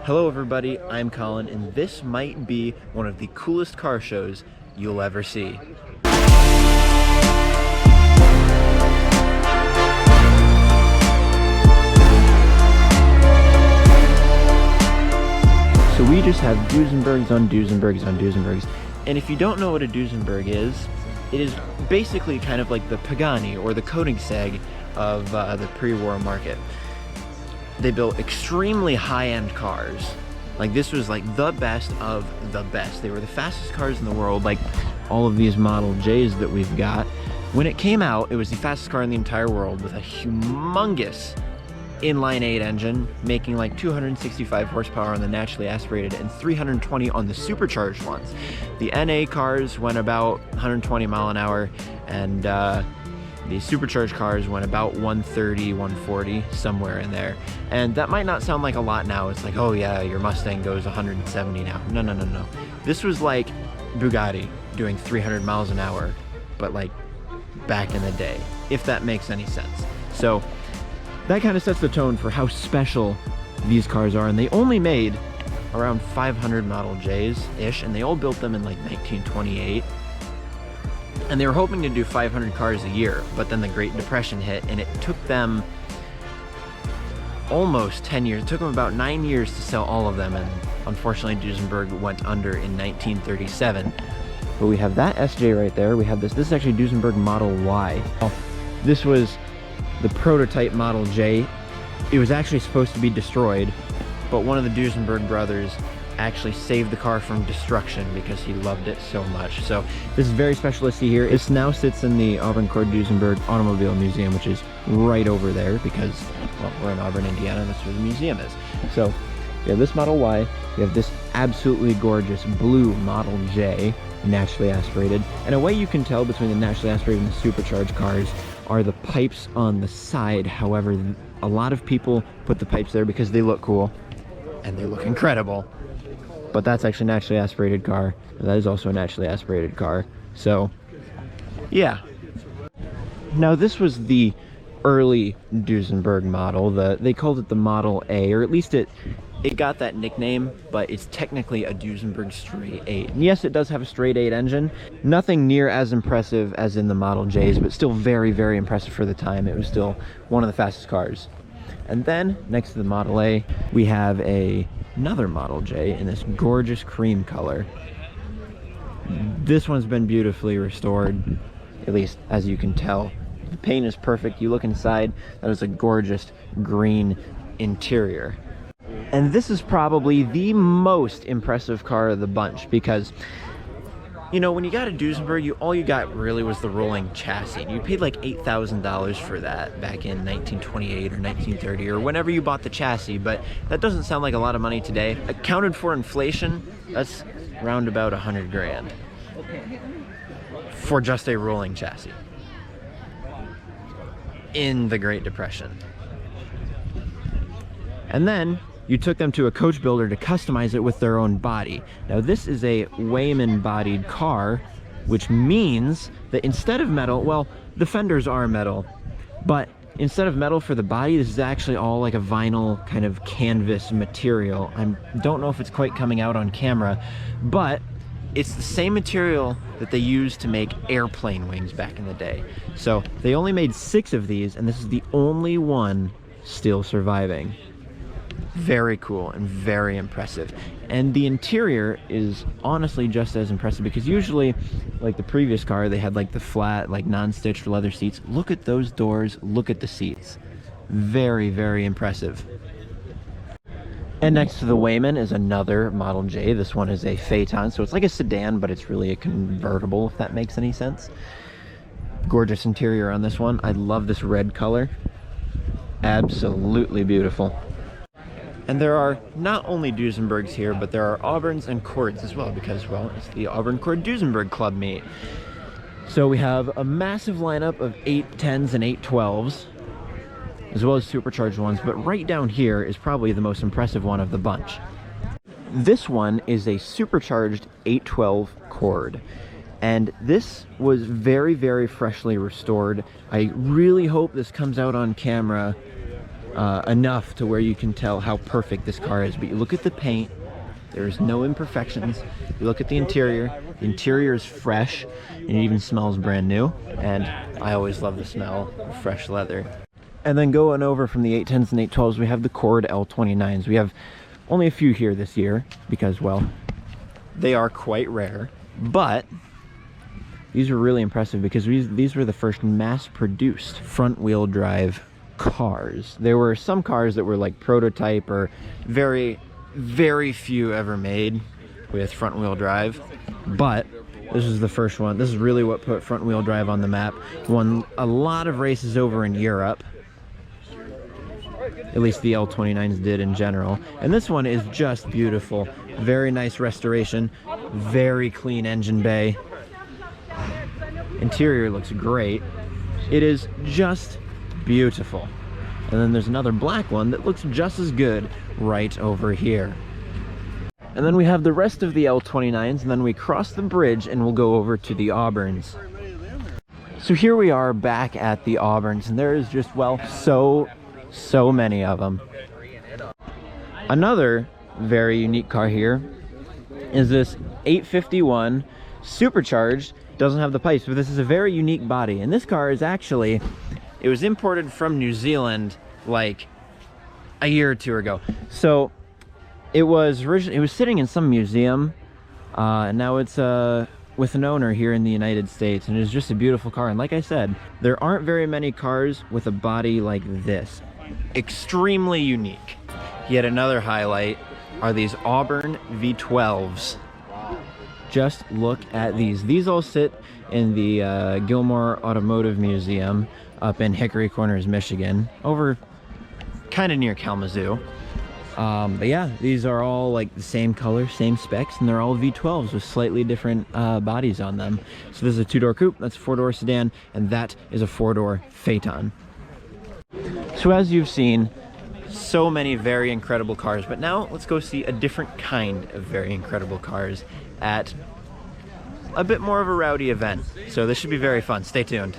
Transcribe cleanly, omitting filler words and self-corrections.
Hello everybody, I'm Colin, and this might be one of the coolest car shows you'll ever see. So we just have Duesenbergs on Duesenbergs on Duesenbergs, and if you don't know what a Duesenberg is, it is basically kind of like the Pagani or the Koenigsegg of the pre-war market. They built extremely high-end cars. Like, this was like the best of the best. They were the fastest cars in the world, like all of these Model J's that we've got. When it came out, it was the fastest car in the entire world with a humongous inline 8 engine, making like 265 horsepower on the naturally aspirated and 320 on the supercharged ones. The NA cars went about 120 mile an hour, and the supercharged cars went about 130, 140, somewhere in there. And that might not sound like a lot now. It's like, oh yeah, your Mustang goes 170 now. No, no, no, no. This was like Bugatti doing 300 miles an hour, but like back in the day, if that makes any sense. So that kind of sets the tone for how special these cars are. And they only made around 500 Model J's-ish, and they all built them in like 1928. And they were hoping to do 500 cars a year, but then the Great Depression hit, and it took them almost 10 years. It took them about 9 years to sell all of them, and unfortunately Duesenberg went under in 1937. But we have that SJ right there. We have this is actually Duesenberg Model Y. This was the prototype Model J. It was actually supposed to be destroyed, but one of the Duesenberg brothers actually saved the car from destruction because he loved it so much. So this is very special to see here. This now sits in the Auburn Duesenberg Automobile Museum, which is right over there because, well, we're in Auburn, Indiana, and that's where the museum is. So we have this Model Y, we have this absolutely gorgeous blue Model J, naturally aspirated. And a way you can tell between the naturally aspirated and the supercharged cars are the pipes on the side. However, a lot of people put the pipes there because they look cool and they look incredible. But that's actually a naturally aspirated car. That is also a naturally aspirated car. So, yeah. Now, this was the early Duesenberg model. They called it the Model A, or at least it got that nickname, but it's technically a Duesenberg straight 8. And yes, it does have a straight 8 engine. Nothing near as impressive as in the Model J's, but still very, very impressive for the time. It was still one of the fastest cars. And then, next to the Model A, we have another Model J in this gorgeous cream color. This one's been beautifully restored, at least as you can tell. The paint is perfect. You look inside, that is a gorgeous green interior. And this is probably the most impressive car of the bunch because, you know, when you got a Duesenberg, all you got really was the rolling chassis. You paid like $8,000 for that back in 1928 or 1930 or whenever you bought the chassis, but that doesn't sound like a lot of money today. Accounted for inflation, that's around about 100 grand for just a rolling chassis in the Great Depression. And then you took them to a coach builder to customize it with their own body. Now, this is a Wayman bodied car, which means that instead of metal, well, the fenders are metal, but instead of metal for the body, this is actually all like a vinyl kind of canvas material. I don't know if it's quite coming out on camera, but it's the same material that they used to make airplane wings back in the day. So they only made 6 of these, and this is the only one still surviving. Very cool and very impressive. And the interior is honestly just as impressive because usually, like the previous car, they had like the flat, like non-stitched leather seats. Look at those doors, look at the seats. Very, very impressive. And next to the Wayman is another Model J. This one is a Phaeton, so it's like a sedan, but it's really a convertible, if that makes any sense. Gorgeous interior on this one. I love this red color. Absolutely beautiful. And there are not only Duesenbergs here, but there are Auburns and Cords as well, because, well, it's the Auburn Duesenberg Club meet. So we have a massive lineup of 810s and 812s, as well as supercharged ones, but right down here is probably the most impressive one of the bunch. This one is a supercharged 812 Cord, and this was very, very freshly restored. I really hope this comes out on camera enough to where you can tell how perfect this car is. But you look at the paint, there's no imperfections. You look at the interior is fresh, and it even smells brand new. And I always love the smell of fresh leather. And then going over from the 810s and 812s, we have the Cord L29s. We have only a few here this year because, well, they are quite rare. But these were really impressive because these were the first mass-produced front-wheel drive cars. There were some cars that were like prototype or very, very few ever made with front-wheel drive. But this is the first one. This is really what put front-wheel drive on the map. Won a lot of races over in Europe. At least the L29s did in general. And this one is just beautiful. Very nice restoration. Very clean engine bay. Interior looks great. It is just beautiful. And then there's another black one that looks just as good right over here. And then we have the rest of the L29s, and then we cross the bridge and we'll go over to the Auburns. So here we are back at the Auburns, and there is just, well, so many of them. Another very unique car here is this 851 supercharged. Doesn't have the pipes, but this is a very unique body. And this car is actually, it was imported from New Zealand like a year or two ago. So it was sitting in some museum, and now it's with an owner here in the United States, and it's just a beautiful car. And like I said, there aren't very many cars with a body like this. Extremely unique. Yet another highlight are these Auburn V12s. Just look at these. These all sit in the Gilmore Automotive Museum up in Hickory Corners, Michigan, over kind of near Kalamazoo. But yeah, these are all like the same color, same specs, and they're all V12s with slightly different bodies on them. So this is a 2-door coupe, that's a 4-door sedan, and that is a 4-door Phaeton. So as you've seen, so many very incredible cars, but now let's go see a different kind of very incredible cars at a bit more of a rowdy event. So this should be very fun. Stay tuned.